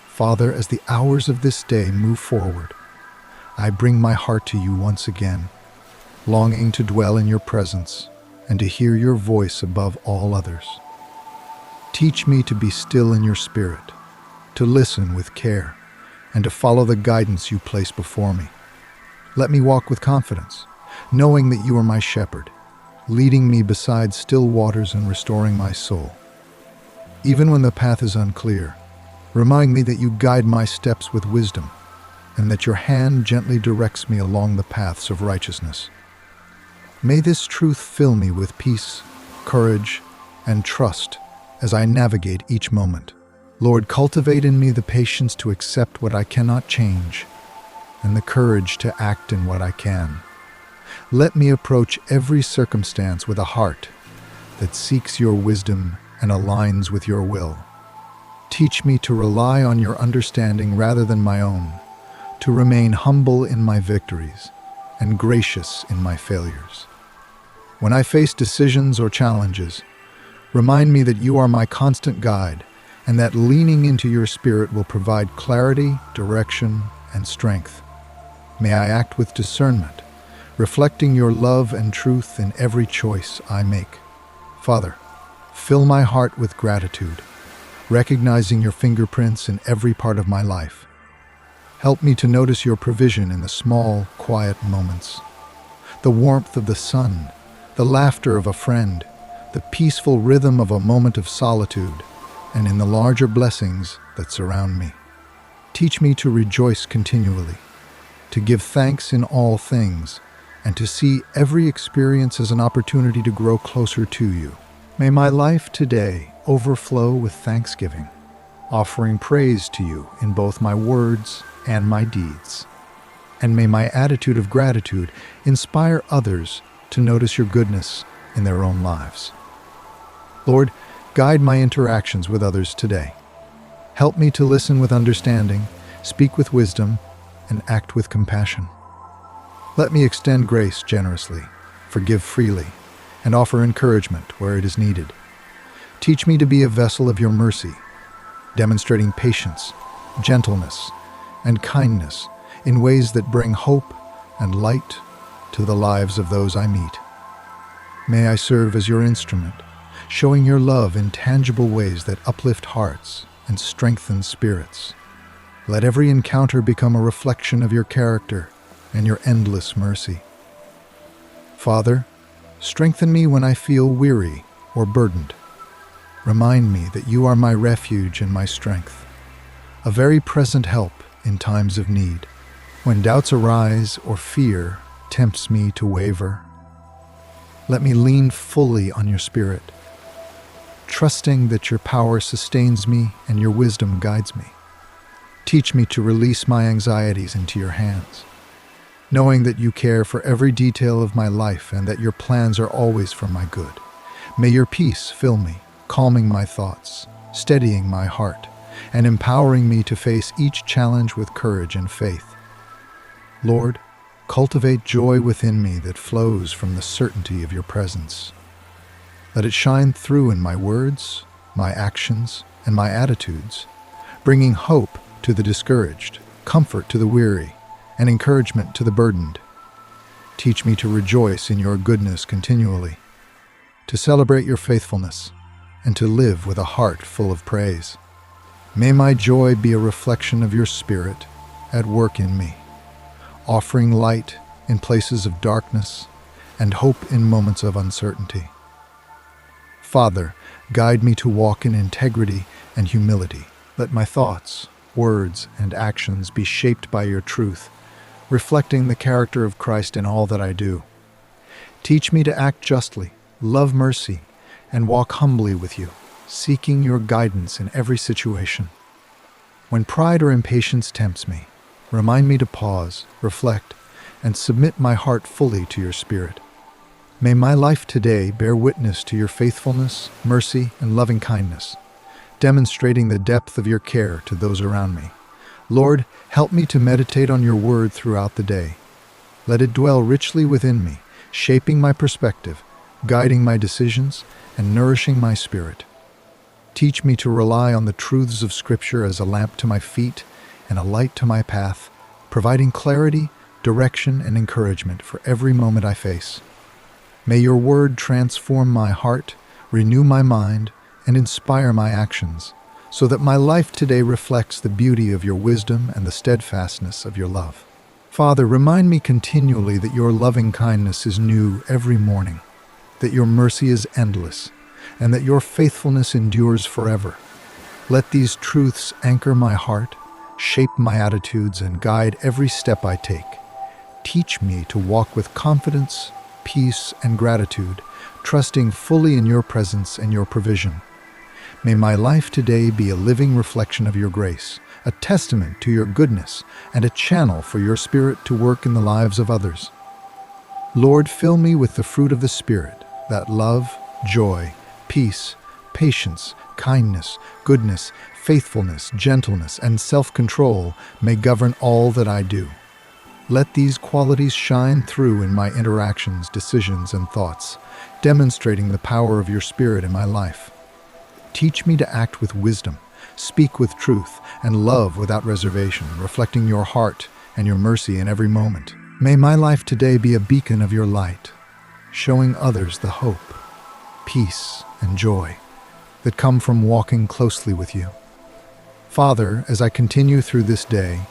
Father, as the hours of this day move forward, I bring my heart to you once again, longing to dwell in your presence and to hear your voice above all others. Teach me to be still in your Spirit, to listen with care, and to follow the guidance you place before me. Let me walk with confidence, knowing that you are my shepherd, leading me beside still waters and restoring my soul. Even when the path is unclear, remind me that you guide my steps with wisdom, and that your hand gently directs me along the paths of righteousness. May this truth fill me with peace, courage, and trust as I navigate each moment. Lord, cultivate in me the patience to accept what I cannot change, and the courage to act in what I can. Let me approach every circumstance with a heart that seeks your wisdom and aligns with your will. Teach me to rely on your understanding rather than my own, to remain humble in my victories and gracious in my failures. When I face decisions or challenges, remind me that you are my constant guide, and that leaning into your Spirit will provide clarity, direction, and strength. May I act with discernment, reflecting your love and truth in every choice I make. Father, fill my heart with gratitude, recognizing your fingerprints in every part of my life. Help me to notice your provision in the small, quiet moments, the warmth of the sun, the laughter of a friend, the peaceful rhythm of a moment of solitude, and in the larger blessings that surround me. Teach me to rejoice continually, to give thanks in all things, and to see every experience as an opportunity to grow closer to you. May my life today overflow with thanksgiving, offering praise to you in both my words and my deeds. And may my attitude of gratitude inspire others to notice your goodness in their own lives. Lord, guide my interactions with others today. Help me to listen with understanding, speak with wisdom, and act with compassion. Let me extend grace generously, forgive freely, and offer encouragement where it is needed. Teach me to be a vessel of your mercy, demonstrating patience, gentleness, and kindness in ways that bring hope and light to the lives of those I meet. May I serve as your instrument, showing your love in tangible ways that uplift hearts and strengthen spirits. Let every encounter become a reflection of your character and your endless mercy. Father, strengthen me when I feel weary or burdened. Remind me that you are my refuge and my strength, a very present help in times of need. When doubts arise or fear tempts me to waver, let me lean fully on your Spirit, trusting that your power sustains me and your wisdom guides me. Teach me to release my anxieties into your hands, knowing that you care for every detail of my life and that your plans are always for my good. May your peace fill me, calming my thoughts, steadying my heart, and empowering me to face each challenge with courage and faith. Lord, cultivate joy within me that flows from the certainty of your presence. Let it shine through in my words, my actions, and my attitudes, bringing hope to the discouraged, comfort to the weary, and encouragement to the burdened. Teach me to rejoice in your goodness continually, to celebrate your faithfulness, and to live with a heart full of praise. May my joy be a reflection of your Spirit at work in me, offering light in places of darkness and hope in moments of uncertainty. Father, guide me to walk in integrity and humility. Let my thoughts, words, and actions be shaped by your truth, reflecting the character of Christ in all that I do. Teach me to act justly, love mercy, and walk humbly with you, seeking your guidance in every situation. When pride or impatience tempts me, remind me to pause, reflect, and submit my heart fully to your Spirit. May my life today bear witness to your faithfulness, mercy, and loving kindness, demonstrating the depth of your care to those around me. Lord, help me to meditate on your word throughout the day. Let it dwell richly within me, shaping my perspective, guiding my decisions, and nourishing my spirit. Teach me to rely on the truths of Scripture as a lamp to my feet and a light to my path, providing clarity, direction, and encouragement for every moment I face. May your word transform my heart, renew my mind, and inspire my actions, so that my life today reflects the beauty of your wisdom and the steadfastness of your love. Father, remind me continually that your loving kindness is new every morning, that your mercy is endless, and that your faithfulness endures forever. Let these truths anchor my heart, shape my attitudes, and guide every step I take. Teach me to walk with confidence, peace, and gratitude, trusting fully in your presence and your provision. May my life today be a living reflection of your grace, a testament to your goodness, and a channel for your Spirit to work in the lives of others. Lord, fill me with the fruit of the Spirit, that love, joy, peace, patience, kindness, goodness, faithfulness, gentleness, and self-control may govern all that I do. Let these qualities shine through in my interactions, decisions, and thoughts, demonstrating the power of your Spirit in my life. Teach me to act with wisdom, speak with truth, and love without reservation, reflecting your heart and your mercy in every moment. May my life today be a beacon of your light, showing others the hope, peace, and joy that come from walking closely with you. Father, as I continue through this day,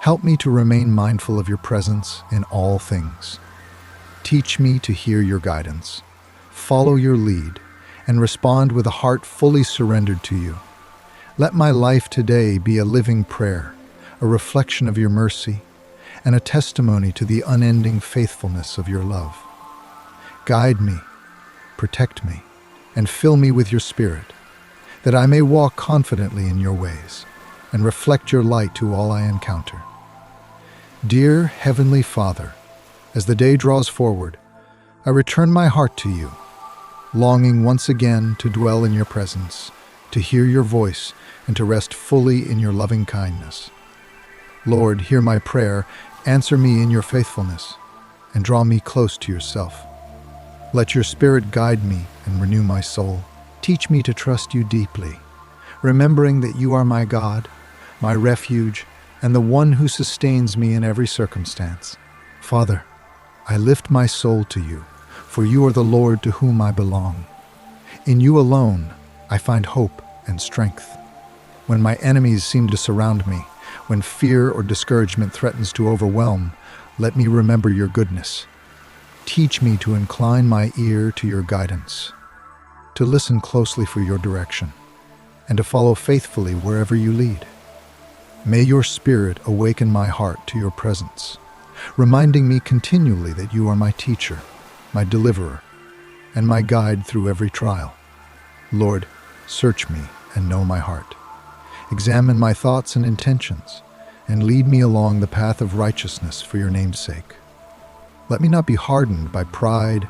help me to remain mindful of your presence in all things. Teach me to hear your guidance, follow your lead, and respond with a heart fully surrendered to you. Let my life today be a living prayer, a reflection of your mercy, and a testimony to the unending faithfulness of your love. Guide me, protect me, and fill me with your Spirit, that I may walk confidently in your ways and reflect your light to all I encounter. Dear Heavenly Father, as the day draws forward, I return my heart to you, longing once again to dwell in your presence, to hear your voice, and to rest fully in your loving kindness. Lord, hear my prayer, answer me in your faithfulness, and draw me close to yourself. Let your Spirit guide me and renew my soul. Teach me to trust you deeply, remembering that you are my God, my refuge, and the one who sustains me in every circumstance. Father, I lift my soul to you, for you are the Lord to whom I belong. In you alone, I find hope and strength. When my enemies seem to surround me, when fear or discouragement threatens to overwhelm, let me remember your goodness. Teach me to incline my ear to your guidance, to listen closely for your direction, and to follow faithfully wherever you lead. May your Spirit awaken my heart to your presence, reminding me continually that you are my teacher, my deliverer, and my guide through every trial. Lord, search me and know my heart. Examine my thoughts and intentions, and lead me along the path of righteousness for your name's sake. Let me not be hardened by pride,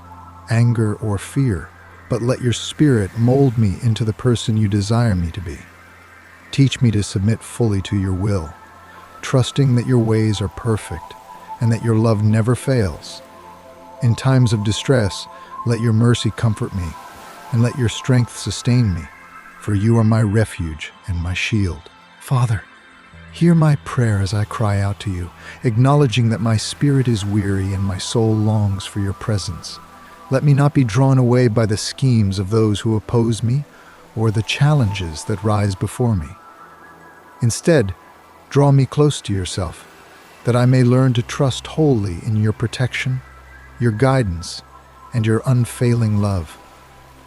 anger, or fear, but let your Spirit mold me into the person you desire me to be. Teach me to submit fully to your will, trusting that your ways are perfect and that your love never fails. In times of distress, let your mercy comfort me, and let your strength sustain me, for you are my refuge and my shield. Father, hear my prayer as I cry out to you, acknowledging that my spirit is weary and my soul longs for your presence. Let me not be drawn away by the schemes of those who oppose me or the challenges that rise before me. Instead, draw me close to yourself, that I may learn to trust wholly in your protection, your guidance, and your unfailing love.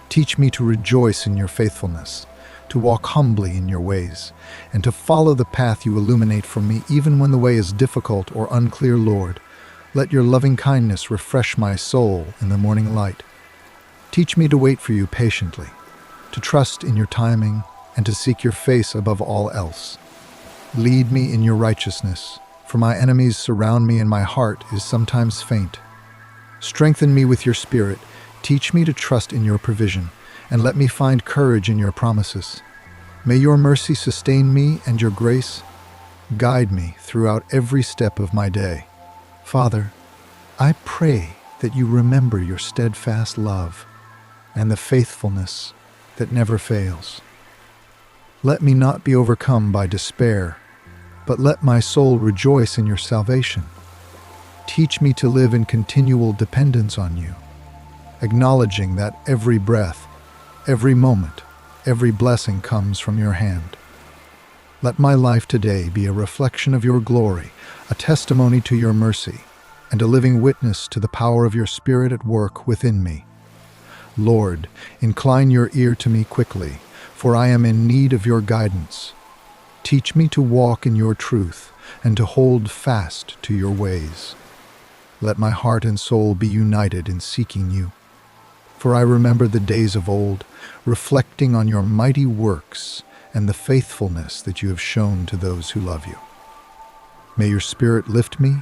Teach me to rejoice in your faithfulness, to walk humbly in your ways, and to follow the path you illuminate for me even when the way is difficult or unclear, Lord. Let your loving kindness refresh my soul in the morning light. Teach me to wait for you patiently, to trust in your timing, and to seek your face above all else. Lead me in your righteousness, for my enemies surround me and my heart is sometimes faint. Strengthen me with your Spirit, teach me to trust in your provision, and let me find courage in your promises. May your mercy sustain me and your grace guide me throughout every step of my day. Father, I pray that you remember your steadfast love and the faithfulness that never fails. Let me not be overcome by despair, but let my soul rejoice in your salvation. Teach me to live in continual dependence on you, acknowledging that every breath, every moment, every blessing comes from your hand. Let my life today be a reflection of your glory, a testimony to your mercy, and a living witness to the power of your Spirit at work within me. Lord, incline your ear to me quickly, for I am in need of your guidance. Teach me to walk in your truth and to hold fast to your ways. Let my heart and soul be united in seeking you. For I remember the days of old, reflecting on your mighty works and the faithfulness that you have shown to those who love you. May your Spirit lift me,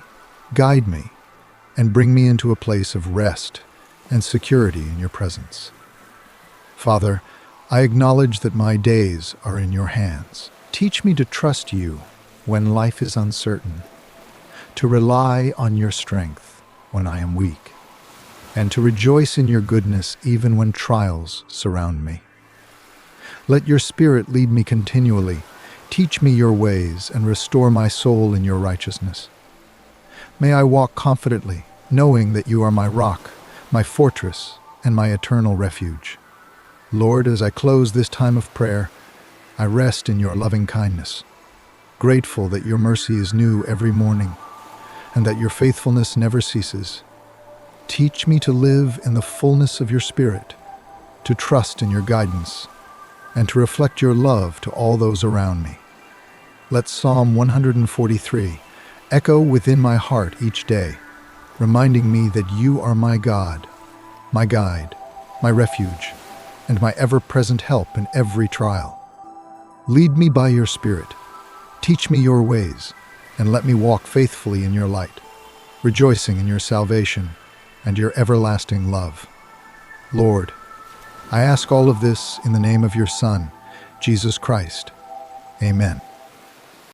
guide me, and bring me into a place of rest and security in your presence. Father, I acknowledge that my days are in your hands. Teach me to trust you when life is uncertain, to rely on your strength when I am weak, and to rejoice in your goodness even when trials surround me. Let your Spirit lead me continually. Teach me your ways and restore my soul in your righteousness. May I walk confidently, knowing that you are my rock, my fortress, and my eternal refuge. Lord, as I close this time of prayer, I rest in your loving kindness, grateful that your mercy is new every morning, and that your faithfulness never ceases. Teach me to live in the fullness of your Spirit, to trust in your guidance, and to reflect your love to all those around me. Let Psalm 143 echo within my heart each day, reminding me that you are my God, my guide, my refuge, and my ever-present help in every trial. Lead me by your Spirit, teach me your ways, and let me walk faithfully in your light, rejoicing in your salvation and your everlasting love. Lord, I ask all of this in the name of your Son, Jesus Christ. Amen.